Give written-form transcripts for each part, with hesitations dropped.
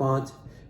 5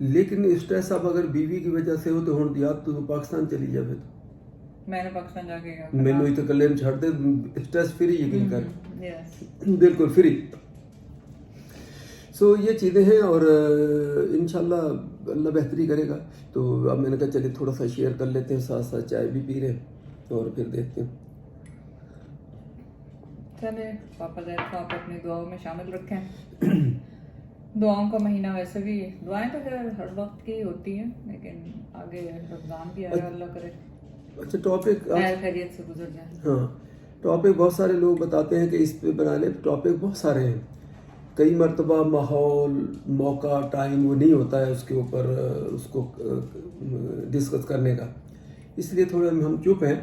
لیکن اسٹریس اب اگر بیوی کی وجہ سے ہو تو ہوں یا تو پاکستان چلی جائے. میں نے پاکستان جا کے مینو ہی تو کلے میں چھڑ دے اسٹریس فری یقین کر, Yes. بالکل فری. سو یہ چیزیں ہیں اور انشاءاللہ اللہ بہتری کرے گا. تو اب میں نے کہا چلیے تھوڑا سا شیئر کر لیتے ہیں, ساتھ ساتھ چائے بھی پی رہے ہیں اور پھر دیکھتے ہیں. چلے پاپا زید کو آپ اپنی دعاؤں میں شامل رکھیں. دعاؤں کا مہینہ ویسے بھی, دعائیں تو خیر ہر وقت کی ہوتی ہیں, لیکن آگے رمضان بھی آئے, اللہ کرے اچھا ٹاپک خیریت سے گزر جائیں. ہاں ٹاپک بہت سارے لوگ بتاتے ہیں کہ اس پہ بنا لیں, ٹاپک بہت سارے ہیں. کئی مرتبہ ماحول, موقع, ٹائم وہ نہیں ہوتا ہے اس کے اوپر اس کو ڈسکس کرنے کا, اس لیے تھوڑا ہم چپ ہیں.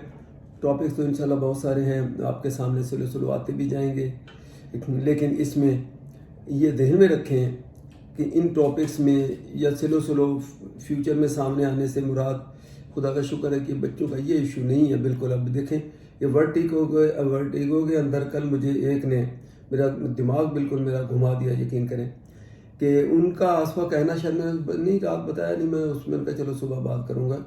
ٹاپکس تو انشاءاللہ بہت سارے ہیں, آپ کے سامنے سلو آتے بھی جائیں گے, لیکن اس میں یہ ذہن میں رکھیں کہ ان ٹاپکس میں یا سلو فیوچر میں سامنے آنے سے مراد خدا کا شکر ہے کہ بچوں کا یہ ایشو نہیں ہے بالکل. اب دیکھیں یہ ورٹیگو کے اندر کل مجھے ایک نے میرا دماغ بالکل میرا گھما دیا, یقین کریں کہ ان کا آسفا کہنا شاید میں نہیں رات بتایا نہیں, میں اس میں کہا چلو صبح بات کروں گا,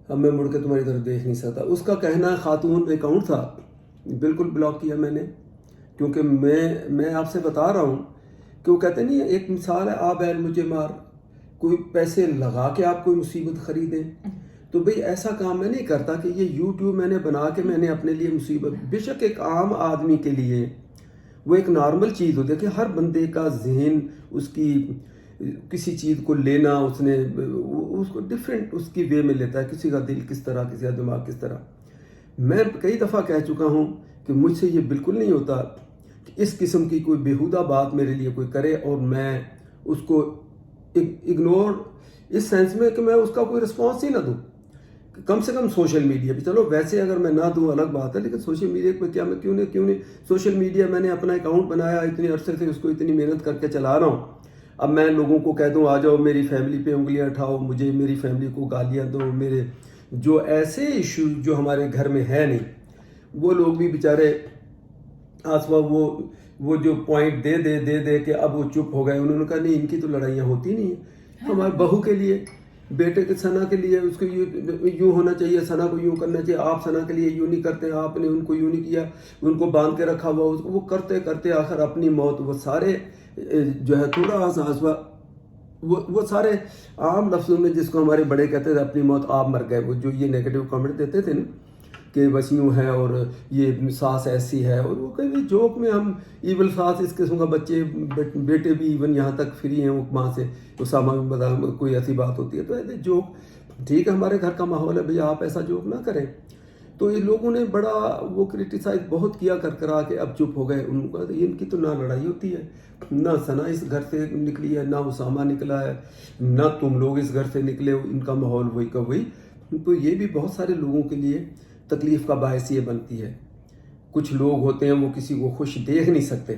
اب میں مڑ کے تمہاری طرف دیکھ نہیں سکتا. اس کا کہنا خاتون اکاؤنٹ تھا, بالکل بلاک کیا میں نے, کیونکہ میں آپ سے بتا رہا ہوں کہ وہ کہتے نہیں ایک مثال ہے, آپ بیل مجھے مار, کوئی پیسے لگا کے آپ کوئی مصیبت خریدیں, تو بھئی ایسا کام میں نہیں کرتا کہ یہ یوٹیوب میں نے بنا کے میں نے اپنے لیے مصیبت. بے شک ایک عام آدمی کے لیے وہ ایک نارمل چیز ہوتی ہے کہ ہر بندے کا ذہن اس کی کسی چیز کو لینا اس نے اس کو ڈیفرنٹ اس کی وے میں لیتا ہے, کسی کا دل کس طرح, کسی کا دماغ کس طرح. میں کئی دفعہ کہہ چکا ہوں کہ مجھ سے یہ بالکل نہیں ہوتا کہ اس قسم کی کوئی بیہودہ بات میرے لیے کوئی کرے اور میں اس کو اگنور اس سینس میں کہ میں اس کا کوئی رسپانس ہی نہ دوں. کم سے کم سوشل میڈیا پہ, چلو ویسے اگر میں نہ دوں الگ بات ہے, لیکن سوشل میڈیا پہ کیا میں کیوں نہیں سوشل میڈیا میں نے اپنا اکاؤنٹ بنایا, اتنے عرصے سے اس کو اتنی محنت کر کے چلا رہا ہوں. اب میں لوگوں کو کہہ دوں آ جاؤ میری فیملی پہ انگلیاں اٹھاؤ, مجھے میری فیملی کو گالیاں دو, میرے جو ایسے ایشو جو ہمارے گھر میں ہے نہیں, وہ لوگ بھی بیچارے آسوا وہ جو پوائنٹ دے کے اب وہ چپ ہو گئے. انہوں نے کہا نہیں ان کی تو لڑائیاں ہوتی نہیں ہیں, ہمارے بہو کے لیے, بیٹے کے ثنا کے لیے اس کو یوں ہونا چاہیے, ثنا کو یوں کرنا چاہیے, آپ ثنا کے لیے یوں نہیں کرتے, آپ نے ان کو یوں نہیں کیا, ان کو باندھ کے رکھا ہوا, وہ کرتے آخر اپنی موت. وہ سارے جو ہے تھوڑا سا وہ سارے عام لفظوں میں جس کو ہمارے بڑے کہتے تھے اپنی موت آپ مر گئے, وہ جو یہ نیگیٹو کامنٹ دیتے تھے نا کہ بس یوں ہے اور یہ ساس ایسی ہے, اور وہ کئی جوک میں ہم ایول ساس اس قسم کا بچے بیٹے بھی ایون یہاں تک فری ہیں وہاں سے, اسامہ بھی بتا کوئی ایسی بات ہوتی ہے تو ایسے جوک ٹھیک ہے, ہمارے گھر کا ماحول ہے بھئی آپ ایسا جوک نہ کریں. تو یہ لوگوں نے بڑا وہ کرٹیسائز بہت کیا کرا کے اب چپ ہو گئے. ان کو ان کی تو نہ لڑائی ہوتی ہے, نہ ثنا اس گھر سے نکلی ہے, نہ اسامہ نکلا ہے, نہ تم لوگ اس گھر سے نکلے, ان کا ماحول وہی کا وہی. تو یہ بھی بہت سارے لوگوں کے لیے تکلیف کا باعث یہ بنتی ہے. کچھ لوگ ہوتے ہیں وہ کسی کو خوش دیکھ نہیں سکتے,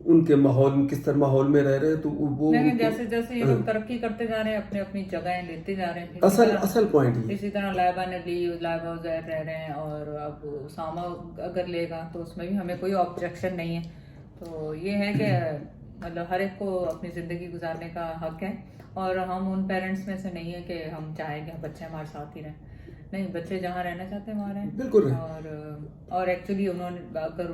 ان کے ماحول میں کس طرح ماحول میں رہ رہے ہیں, تو وہ جیسے یہ لوگ ترقی کرتے جا رہے ہیں, اپنی اپنی جگہیں لیتے جا رہے ہیں. اصل پوائنٹ یہ اسی طرح لائبہ نے لی, لائبہ زہر رہ رہے ہیں, اور اب اسامہ اگر لے گا تو اس میں بھی ہمیں کوئی آبجیکشن نہیں ہے. تو یہ ہے کہ مطلب ہر ایک کو اپنی زندگی گزارنے کا حق ہے, اور ہم ان پیرنٹس میں سے نہیں ہے کہ ہم چاہیں کہ بچے ہمارے ساتھ ہی رہیں. نہیں, بچے جہاں رہنا چاہتے ہیں وہاں رہیں بالکل. اور ایکچولی انہوں نے اگر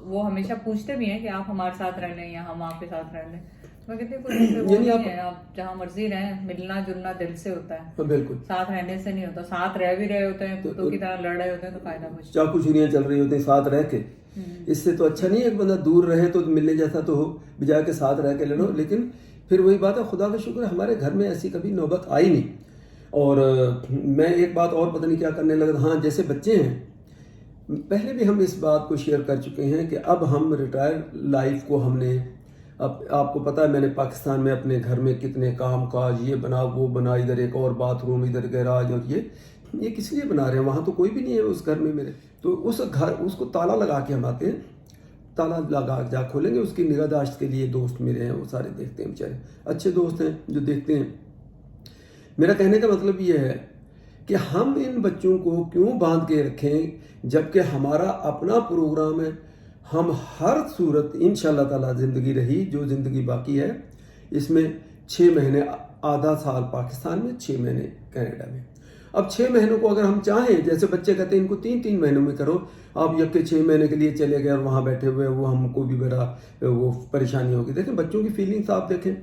وہ ہمیشہ پوچھتے بھی ہیں کہ آپ ہمارے ساتھ رہ لیں یا ہم آپ کے ساتھ رہ لیں, میں کہتی ہوں کچھ وہ نہیں ہے, آپ جہاں مرضی رہیں, ملنا جلنا دل سے ہوتا ہے, بالکل ساتھ رہنے سے نہیں ہوتا. ساتھ رہ بھی رہے ہوتے ہیں کتوں کی طرح لڑ رہے ہوتے ہیں تو فائدہ کچھ, چاقو چھریاں چل رہی ہوتی ہیں ساتھ رہ کے, اس سے تو اچھا نہیں ہے ایک بندہ دور رہے تو ملنے جیسا تو ہو, بجائے کے ساتھ رہ کے لڑو. لیکن پھر وہی بات ہے, خدا کا شکر ہمارے گھر میں ایسی کبھی نوبت آئی نہیں. اور میں ایک بات اور پتہ نہیں کیا کرنے لگا, ہاں جیسے بچے ہیں, پہلے بھی ہم اس بات کو شیئر کر چکے ہیں کہ اب ہم ریٹائر لائف کو ہم نے, اب آپ کو پتہ ہے میں نے پاکستان میں اپنے گھر میں کتنے کام کاج یہ بنا وہ بنا, ادھر ایک اور باتھ روم, ادھر گیراج, اور یہ کس لیے بنا رہے ہیں, وہاں تو کوئی بھی نہیں ہے اس گھر میں میرے. تو اس کو تالا لگا کے ہم آتے ہیں, تالا لگا جا کھولیں گے, اس کی نگہداشت کے لیے دوست میرے ہیں, وہ سارے دیکھتے ہیں, بیچارے اچھے دوست ہیں جو دیکھتے ہیں. میرا کہنے کا مطلب یہ ہے کہ ہم ان بچوں کو کیوں باندھ کے رکھیں جبکہ ہمارا اپنا پروگرام ہے. ہم ہر صورت انشاءاللہ تعالی زندگی رہی جو زندگی باقی ہے اس میں 6 مہینے آدھا سال پاکستان میں، 6 مہینے کینیڈا میں. اب 6 مہینوں کو اگر ہم چاہیں، جیسے بچے کہتے ہیں ان کو 3 مہینوں میں کرو، آپ یک کے 6 مہینے کے لیے چلے گئے اور وہاں بیٹھے ہوئے، وہ ہم کو بھی بڑا وہ پریشانی ہوگی. دیکھیں بچوں کی فیلنگس آپ دیکھیں.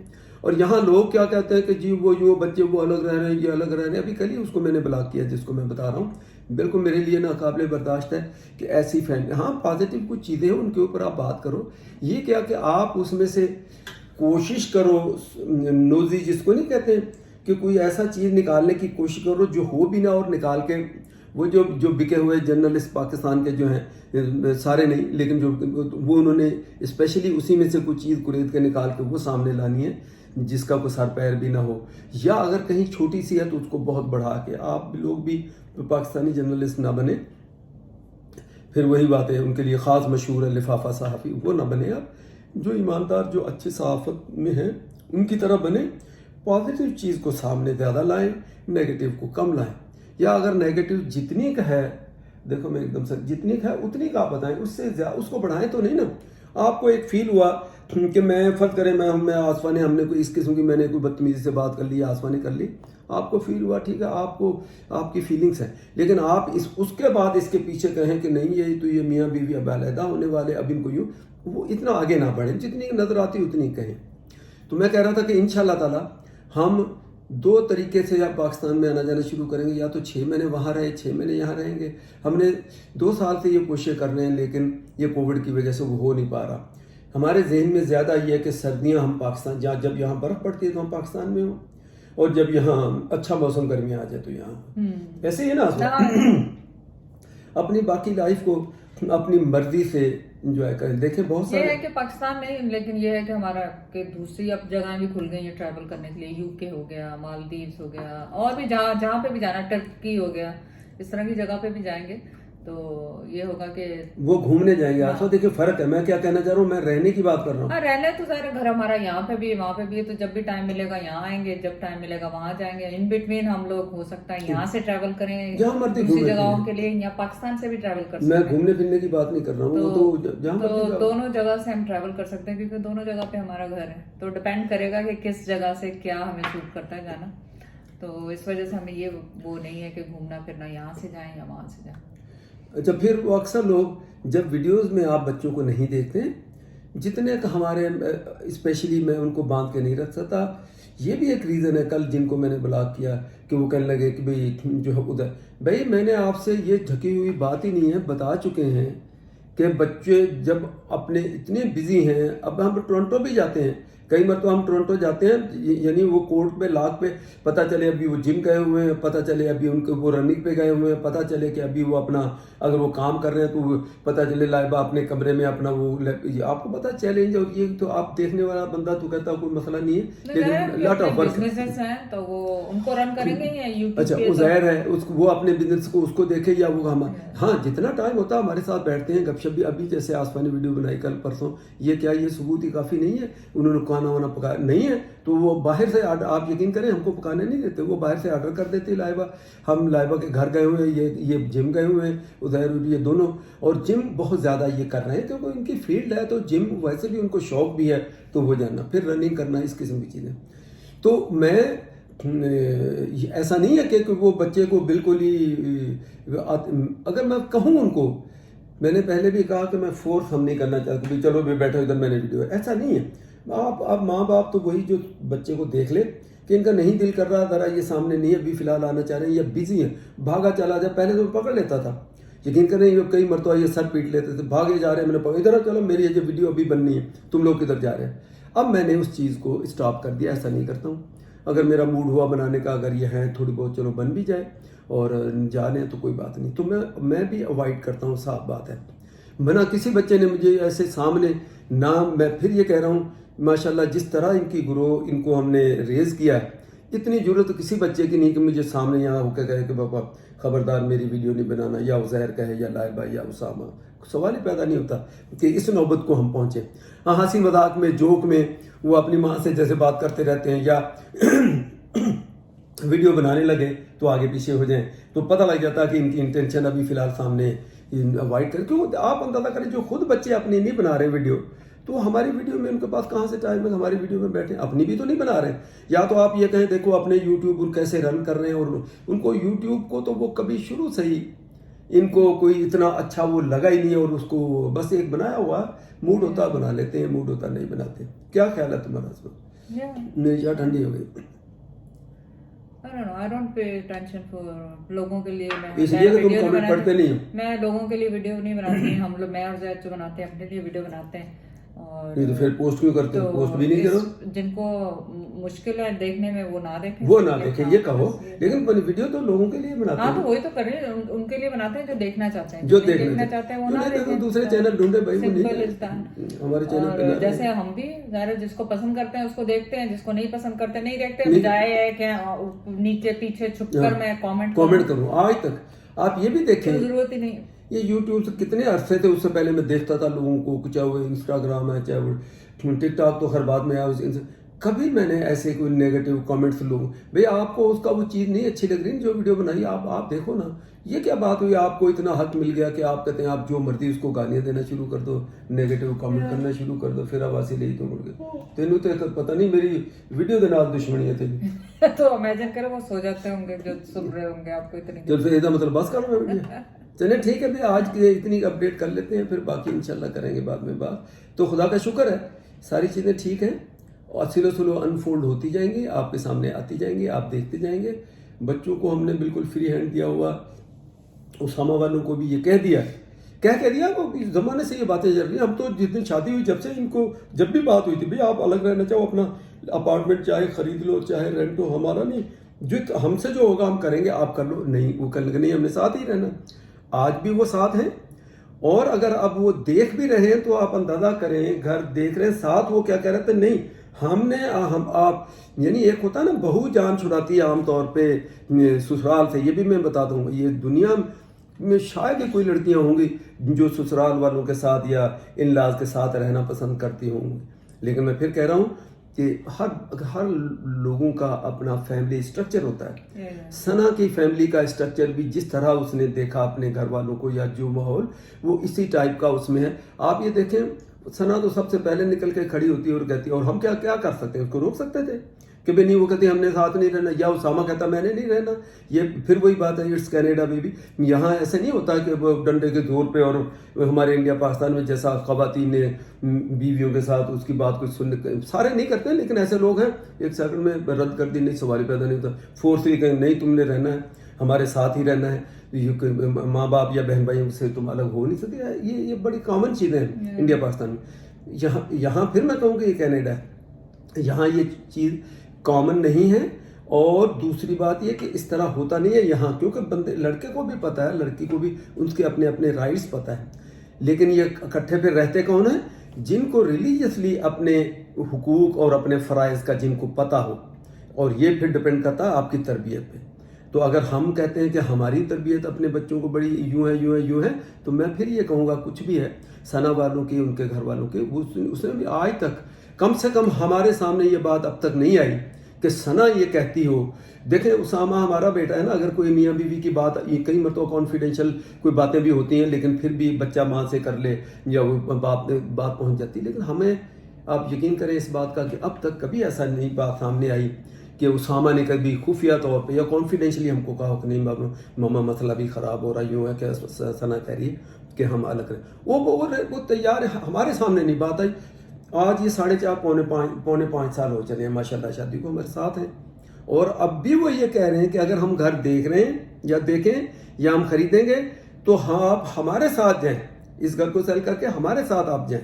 اور یہاں لوگ کیا کہتے ہیں کہ جی وہ بچے وہ الگ رہ رہے ہیں، یہ الگ رہ رہے ہیں. ابھی کل ہی اس کو میں نے بلاک کیا جس کو میں بتا رہا ہوں. بالکل میرے لیے ناقابل برداشت ہے کہ ایسی فیملی. ہاں پازیٹیو کچھ چیزیں ہیں ان کے اوپر آپ بات کرو. یہ کیا کہ آپ اس میں سے کوشش کرو، نوزی جس کو نہیں کہتے، کہ کوئی ایسا چیز نکالنے کی کوشش کرو جو ہو بھی نہ، اور نکال کے وہ جو بکے ہوئے جرنلسٹ پاکستان کے جو ہیں، سارے نہیں لیکن جو وہ انہوں نے اسپیشلی اسی میں سے کوئی چیز قرید کے نکال کے وہ سامنے لانی ہے جس کا کوئی سر پیر بھی نہ ہو، یا اگر کہیں چھوٹی سی ہے تو اس کو بہت بڑھا کے. آپ لوگ بھی پاکستانی جرنلسٹ نہ بنے. پھر وہی بات ہے، ان کے لیے خاص مشہور ہے لفافہ صحافی، وہ نہ بنے. آپ جو ایماندار جو اچھے صحافت میں ہیں ان کی طرح بنے. پازیٹیو چیز کو سامنے زیادہ لائیں، نیگیٹو کو کم لائیں. یا اگر نیگیٹو جتنی کا ہے، دیکھو میں ایک دم سے جتنی کا ہے اتنی کا آپ بتائیں، اس سے زیادہ اس کو بڑھائیں تو نہیں نا. آپ کو ایک فیل ہوا کہ میں فرض کریں میں آسفا نے ہم نے کوئی اس قسم کی میں نے کوئی بدتمیزی سے بات کر لی، آسفا نے کر لی، آپ کو فیل ہوا، ٹھیک ہے، آپ کو آپ کی فیلنگس ہیں. لیکن آپ اس کے بعد اس کے پیچھے کہیں کہ نہیں یہ تو یہ میاں بیوی اب علیحدہ ہونے والے، اب ان کو یوں، وہ اتنا آگے نہ بڑھیں. جتنی نظر آتی اتنی کہیں. تو میں کہہ رہا تھا کہ انشاءاللہ تعالی ہم 2 طریقے سے یا پاکستان میں آنا جانا شروع کریں گے. یا تو 6 مہینے وہاں رہے، 6 مہینے یہاں رہیں گے. ہم نے 2 سال سے یہ کوششیں کر رہے ہیں لیکن یہ کووڈ کی وجہ سے وہ ہو نہیں پا رہا. ہمارے ذہن میں زیادہ یہ ہے کہ سردیاں ہم پاکستان، جب یہاں برف پڑتی ہے تو ہم پاکستان میں ہوں، اور جب یہاں اچھا موسم گرمیاں آ جائے تو یہاں. ایسے ہی ہے نا. اپنی باقی لائف کو اپنی مرضی سے انجوائے کریں. دیکھیں بہت سارے یہ ہے کہ پاکستان نہیں، لیکن یہ ہے کہ ہمارا کہ دوسری اب جگہیں بھی کھل گئی ہیں ٹریول کرنے کے لیے. یو کے ہو گیا، مالدیوز ہو گیا، اور بھی جہاں پہ بھی جانا، ٹرکی ہو گیا، اس طرح کی جگہ پہ بھی جائیں گے. تو یہ ہوگا کہ وہ گھومنے جائیں گے. آپ دیکھیں فرق ہے. میں کیا کہنا چاہ رہا ہوں، میں رہنے کی بات کر رہا ہوں. ہاں رہنا تو ظاہر گھر ہمارا یہاں پہ بھی ہے، وہاں پہ بھی ہے. تو جب بھی ٹائم ملے گا یہاں آئیں گے، جب ٹائم ملے گا وہاں جائیں گے. ان بٹوین ہم لوگ ہو سکتا ہے یہاں سے ٹریول کریں دوسری جگہوں کے لیے، یا پاکستان سے بھی ٹریول کر سکتے ہیں. میں گھومنے پھرنے کی بات نہیں کر رہا ہوں. تو دونوں جگہ سے ہم ٹریول کر سکتے ہیں کیونکہ دونوں جگہ پہ ہمارا گھر ہے. تو ڈپینڈ کرے گا کہ کس جگہ سے کیا ہمیں سوٹ کرتا ہے جانا. تو اس وجہ سے ہمیں یہ وہ نہیں ہے کہ گھومنا پھرنا یہاں سے جائیں یا وہاں سے جائیں. اچھا پھر وہ اکثر لوگ جب ویڈیوز میں آپ بچوں کو نہیں دیکھتے، جتنے ہمارے اسپیشلی میں ان کو باندھ کے نہیں رکھ سکتا، یہ بھی ایک ریزن ہے. کل جن کو میں نے بلاک کیا کہ وہ کہنے لگے کہ بھئی جو ہے ادھر، بھئی میں نے آپ سے یہ ڈھکی ہوئی بات ہی نہیں ہے، بتا چکے ہیں کہ بچے جب اپنے اتنے بزی ہیں. اب ہم ٹورنٹو بھی جاتے ہیں، کئی مرتبہ ہم ٹورنٹو جاتے ہیں، یعنی وہ کورٹ پہ لاک پہ پتہ چلے ابھی وہ جم گئے ہوئے ہیں، پتہ چلے ابھی ان کو وہ رننگ پہ گئے ہوئے ہیں، پتہ چلے کہ ابھی وہ اپنا اگر وہ کام کر رہے ہیں تو پتہ چلے لائبہ اپنے کمرے میں اپنا وہ، آپ کو پتہ چیلنج. اور یہ تو آپ دیکھنے والا بندہ تو کہتا کوئی مسئلہ نہیں ہے، لیکن لاٹ آف ورک ہیں تو وہ ان کو رن کریں گے یا یوٹیوب. اچھا وہ ظاہر ہے وہ اپنے بزنس کو اس کو دیکھے یا وہ ہاں جتنا ٹائم ہوتا ہے ہمارے ساتھ بیٹھتے ہیں گپ شپ بھی. ابھی جیسے آسفا نے ویڈیو بنائی کل پرسوں، یہ کیا یہ ثبوت ہی کافی نہیں ہے؟ انہوں نے کھانا وانا پکایا نہیں ہے تو وہ باہر سے آپ یقین کریں ہم کو پکانے نہیں دیتے، وہ باہر سے آرڈر کر دیتے. لائبہ ہم لائبہ کے گھر گئے ہوئے ہیں، یہ جم گئے ہوئے ہیں ادھر، یہ دونوں. اور جم بہت زیادہ یہ کر رہے ہیں کیونکہ ان کی فیلڈ ہے، تو جم ویسے بھی ان کو شوق بھی ہے تو وہ جانا، پھر رننگ کرنا، اس قسم کی چیزیں. تو میں ایسا نہیں ہے کہ وہ بچے کو بالکل ہی، اگر میں کہوں ان کو، میں نے پہلے بھی کہا کہ میں فورس ہم نہیں کرنا چاہتا کہ چلو بھی بیٹھو ادھر میں نے ویڈیو، ایسا نہیں ہے. آپ ماں باپ تو وہی جو بچے کو دیکھ لے کہ ان کا نہیں دل کر رہا، ذرا یہ سامنے نہیں ہے ابھی فی الحال آنا چاہ رہے ہیں یا بزی ہیں، بھاگا چلا جائے. پہلے تو پکڑ لیتا تھا، یقین کریں یہ کئی مرتبہ یہ سر پیٹ لیتے تھے، بھاگے جا رہے ہیں، میں نے پکڑا ادھر چلو میری یہ ویڈیو ابھی بننی ہے، تم لوگ کدھر جا رہے ہیں. اب میں نے اس چیز کو اسٹاپ کر دیا، ایسا نہیں کرتا ہوں. اگر میرا موڈ ہوا بنانے کا، اگر یہ ہے تھوڑی بہت چلو بن بھی جائے اور جانے تو کوئی بات نہیں. تو میں بھی اوائڈ کرتا ہوں، صاف بات ہے. بنا کسی بچے نے مجھے ایسے سامنے نہ، میں پھر یہ کہہ رہا ہوں ماشاءاللہ جس طرح ان کی گرو ان کو ہم نے ریز کیا ہے، اتنی ضرورت کسی بچے کی نہیں کہ مجھے سامنے یہاں ہو کے کہے کہ بابا خبردار میری ویڈیو نہیں بنانا، یا عزیر کہے یا لائبہ یا اسامہ. سوال ہی پیدا نہیں ہوتا کہ اس نوبت کو ہم پہنچے. ہاں ہنسی مذاق میں، جوک میں وہ اپنی ماں سے جیسے بات کرتے رہتے ہیں یا ویڈیو بنانے لگے تو آگے پیچھے ہو جائیں تو پتہ لگ جاتا کہ ان کی انٹینشن ابھی فی الحال سامنے اوائڈ کریں. کیوں آپ اندازہ کریں جو خود بچے اپنے نہیں بنا رہے ویڈیو، تو ہماری ویڈیو میں ان کے پاس کہاں سے ٹائم ہے ہماری ویڈیو میں بیٹھے؟ اپنی بھی تو نہیں بنا رہے. یا تو آپ یہ کہیں دیکھو اپنے یوٹیوب کیسے رن کر رہے ہیں, اور ان کو یوٹیوب کو تو وہ کبھی شروع سے ہی ان کو کوئی اتنا اچھا وہ لگا ہی نہیں, اور اس کو بس ایک بنایا ہوا موڈ ہوتا بنا لیتے ہیں, موڈ ہوتا نہیں بناتے. کیا خیال ہے تمہارا اس پر؟ میری چائے ٹھنڈی ہو گئی. I don't pay attention for لوگوں کے لیے. اس لیے کہ تم کمنٹ پڑھتے نہیں ہو. میں لوگوں کے لیے ویڈیو نہیں بناتی. ہم لوگ میں اور زید جو بناتے ہیں اپنے لیے ویڈیو بناتے ہیں. اور تو پھر پوسٹ کیوں کرتے ہو؟ پوسٹ بھی نہیں کرو. جن کو مشکل ہے دیکھنے میں وہ نہ دیکھیں, وہ نہ دیکھیں, یہ کہو. لیکن ویڈیو تو لوگوں کے لیے بناتے ہیں. ہاں تو وہی تو کر رہے ہیں, ان کے لیے بناتے ہیں جو دیکھنا چاہتے ہیں. جو دیکھنا چاہتے ہیں وہ نہ دیکھیں, دوسرے چینل ڈھونڈے بھائی, وہ نہیں ہمارے چینل پہ. جیسے ہم بھی ظاہر جس کو پسند کرتے ہیں اس کو دیکھتے ہیں, جس کو نہیں پسند کرتے نہیں دیکھتے. بجائے ہے کہ نیچے پیچھے چھپ کر میں کامنٹ کروں. آج تک آپ یہ بھی دیکھیں, ضرورت ہی نہیں. یہ یوٹیوب سے کتنے عرصے تھے, اس سے پہلے میں دیکھتا تھا لوگوں کو, چاہے وہ انسٹاگرام ہے چاہے وہ ٹک ٹاک, تو ہر بات میں کبھی میں نے ایسے کوئی نیگیٹو کامنٹس لوگوں, بھئی آپ کو اس کا وہ چیز نہیں اچھی لگ رہی جو ویڈیو بنائی, آپ دیکھو نا. یہ کیا بات ہوئی, آپ کو اتنا حق مل گیا کہ آپ کہتے ہیں آپ جو مرضی اس کو گالیاں دینا شروع کر دو, نیگیٹو کامنٹ کرنا شروع کر دو, پھر آواز لے تو مڑ گئے. تینوں تو پتہ نہیں میری ویڈیو کے نال دشمنیاں تھی. تو امیجن کرو وہ سو جاتے ہوں گے جو سن رہے ہوں گے آپ کو اتنی. تو پھر یہ مطلب بس کرو میں ویڈیو. چلیں ٹھیک ہے بھائی, آج کے اتنی اپڈیٹ کر لیتے ہیں, پھر باقی انشاءاللہ کریں گے بعد میں بات. تو خدا کا شکر ہے ساری چیزیں ٹھیک ہیں, اور سلو سلو انفولڈ ہوتی جائیں گی, آپ کے سامنے آتی جائیں گی, آپ دیکھتے جائیں گے. بچوں کو ہم نے بالکل فری ہینڈ دیا ہوا, اسامہ والوں کو بھی یہ کہہ دیا, کہہ دیا وہ زمانے سے یہ باتیں چل رہی ہیں. ہم تو جس دن شادی ہوئی جب سے ان کو جب بھی بات ہوئی تھی, بھئی آپ الگ رہنا چاہو, اپنا اپارٹمنٹ چاہے خرید لو چاہے رینٹ ہو, ہمارا نہیں, جو ہم سے جو ہوگا ہم کریں گے, آپ کر لو. نہیں, وہ کرنے کا نہیں, ہم نے ساتھ ہی رہنا. آج بھی وہ ساتھ ہیں, اور اگر اب وہ دیکھ بھی رہے ہیں تو آپ اندازہ کریں, گھر دیکھ رہے ہیں ساتھ, وہ کیا کہہ رہے تھے, نہیں ہم نے آپ یعنی ایک ہوتا ہے نا بہو جان چھڑاتی ہے عام طور پہ سسرال سے. یہ بھی میں بتا دوں, یہ دنیا میں شاید ہی کوئی لڑکیاں ہوں گی جو سسرال والوں کے ساتھ یا ان لاز کے ساتھ رہنا پسند کرتی ہوں گی. لیکن میں پھر کہہ رہا ہوں کہ ہر لوگوں کا اپنا فیملی سٹرکچر ہوتا ہے. ثنا کی فیملی کا سٹرکچر بھی جس طرح اس نے دیکھا اپنے گھر والوں کو یا جو ماحول, وہ اسی ٹائپ کا اس میں ہے. آپ یہ دیکھیں, ثنا تو سب سے پہلے نکل کے کھڑی ہوتی ہے اور کہتی ہے, اور ہم کیا کر سکتے ہیں, اس کو روک سکتے تھے کہ بھئی نہیں, وہ کہتے ہم نے ساتھ نہیں رہنا, یا اسامہ کہتا میں نے نہیں رہنا. یہ پھر وہی بات ہے, اٹس کینیڈا میں بھی یہاں ایسے نہیں ہوتا کہ وہ ڈنڈے کے زور پہ, اور ہمارے انڈیا پاکستان میں جیسا خواتین نے بیویوں کے ساتھ اس کی بات کو سننے, سارے نہیں کرتے لیکن ایسے لوگ ہیں ایک سیکنڈ میں رد کر دی, نہیں سوال پیدا نہیں ہوتا, فورسلی کہیں نہیں تم نے رہنا ہے, ہمارے ساتھ ہی رہنا ہے, ماں باپ یا بہن بھائیوں سے تم الگ ہو نہیں سکتے. یہ بڑی کامن چیزیں ہیں انڈیا پاکستان میں. یہاں پھر میں کہوں کہ یہ کینیڈا ہے, یہاں یہ چیز کامن نہیں ہے. اور دوسری بات یہ کہ اس طرح ہوتا نہیں ہے یہاں, کیونکہ لڑکے کو بھی پتہ ہے, لڑکی کو بھی اس کے اپنے اپنے رائٹس پتہ ہے. لیکن یہ اکٹھے پھر رہتے کون ہیں, جن کو ریلیجیسلی اپنے حقوق اور اپنے فرائض کا جن کو پتہ ہو, اور یہ پھر ڈپینڈ کرتا ہے آپ کی تربیت پہ. تو اگر ہم کہتے ہیں کہ ہماری تربیت اپنے بچوں کو بڑی یوں ہے, تو میں پھر یہ کہوں گا کچھ بھی ہے ثنا والوں کی, ان کے گھر والوں کی, اس نے بھی آج تک کم سے کم ہمارے سامنے یہ بات اب تک نہیں آئی کہ ثنا یہ کہتی ہو. دیکھیں اسامہ ہمارا بیٹا ہے نا, اگر کوئی میاں بیوی کی بات, یہ کئی مرتبہ کانفیڈینشیل کوئی باتیں بھی ہوتی ہیں, لیکن پھر بھی بچہ ماں سے کر لے یا وہ بات پہنچ جاتی. لیکن ہمیں آپ یقین کریں اس بات کا کہ اب تک کبھی ایسا نہیں بات سامنے آئی کہ اسامہ نے کبھی خفیہ طور پہ یا کانفیڈینشلی ہم کو کہا کہ نہیں ماما مسئلہ بھی خراب ہو رہا, یوں ہے کہ ثنا کہہ رہی ہے کہ ہم الگ رہیں. وہ تیار ہے, ہمارے سامنے نہیں بات آئی. آج یہ 4.5 پونے 5 سال ہو چلے ہیں ماشاءاللہ شادی کو, ہمارے ساتھ ہیں. اور اب بھی وہ یہ کہہ رہے ہیں کہ اگر ہم گھر دیکھ رہے ہیں یا دیکھیں یا ہم خریدیں گے تو آپ ہمارے ساتھ جائیں, اس گھر کو سیل کر کے ہمارے ساتھ آپ جائیں.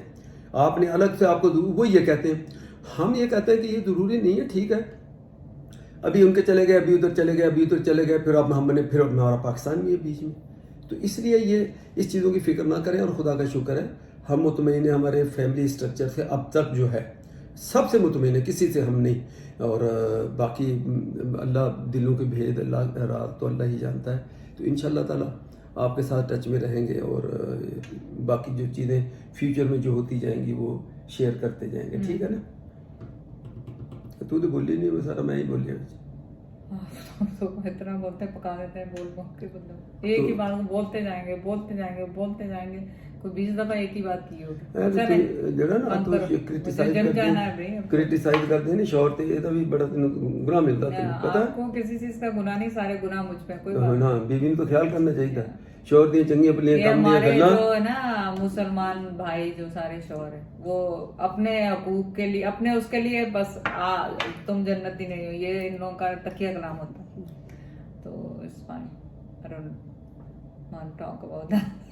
آپ نے الگ سے آپ کو, وہ یہ کہتے ہیں. ہم یہ کہتے ہیں کہ یہ ضروری نہیں ہے, ٹھیک ہے ابھی ان کے چلے گئے, ابھی ادھر چلے گئے, ابھی ادھر چلے گئے, پھر اب ہم نے پھر ہمارا پاکستان بھی ہے بیچ میں. تو اس لیے یہ اس چیزوں کی فکر نہ کریں, اور خدا کا شکر ہے ہم مطمئن ہیں ہمارے فیملی سٹرکچر سے اب تک جو ہے, سب سے مطمئن ہے, کسی سے ہم نہیں. اور باقی اللہ دلوں کے بھید, اللہ رات تو اللہ ہی جانتا ہے. تو انشاءاللہ تعالی آپ کے ساتھ ٹچ میں رہیں گے, اور باقی جو چیزیں فیوچر میں جو ہوتی جائیں گی وہ شیئر کرتے جائیں گے, ٹھیک ہے نا. تو بولی نہیں, وہ سارا میں ہی بول لیا. اتنا بولتے پکا دیتے ہیں, بول کے ایک ہی بات بولتے جائیں گے, کوئی 20 دفعہ ایک ہی بات کی ہوگی ਜਿਹੜਾ ਨਾ ਤੂੰ ਕ੍ਰਿਟਿਸਾਈਜ਼ ਕਰਦੇ ਨੇ ਸ਼ੌਹਰ ਤੇ ਇਹਦਾ ਵੀ ਬੜਾ ਤੈਨੂੰ ਗੁਨਾਹ ਮਿਲਦਾ ਤੈਨੂੰ ਪਤਾ آپ کو کسی چیز کا گناہ نہیں سارے گناہ مجھ پہ کوئی ਹਾਂ ਹਾਂ بیوی ਨੂੰ ਤਾਂ ਖਿਆਲ ਕਰਨਾ ਚਾਹੀਦਾ شوہر ਦੀਆਂ چنگੀਆਂ ਭਲੀਆਂ ਕੰਮ ਦੀਆਂ ہمارے ਗੱਲਾਂ جو ہے نا مسلمان بھائی جو سارے شوہر ہیں وہ اپنے حقوق کے لیے اپنے اس کے لیے بس تم جنتی نہیں ہو یہ ان لوگوں کا تکیہ کلام ہوتا ہے تو it's fine I don't want to talk about that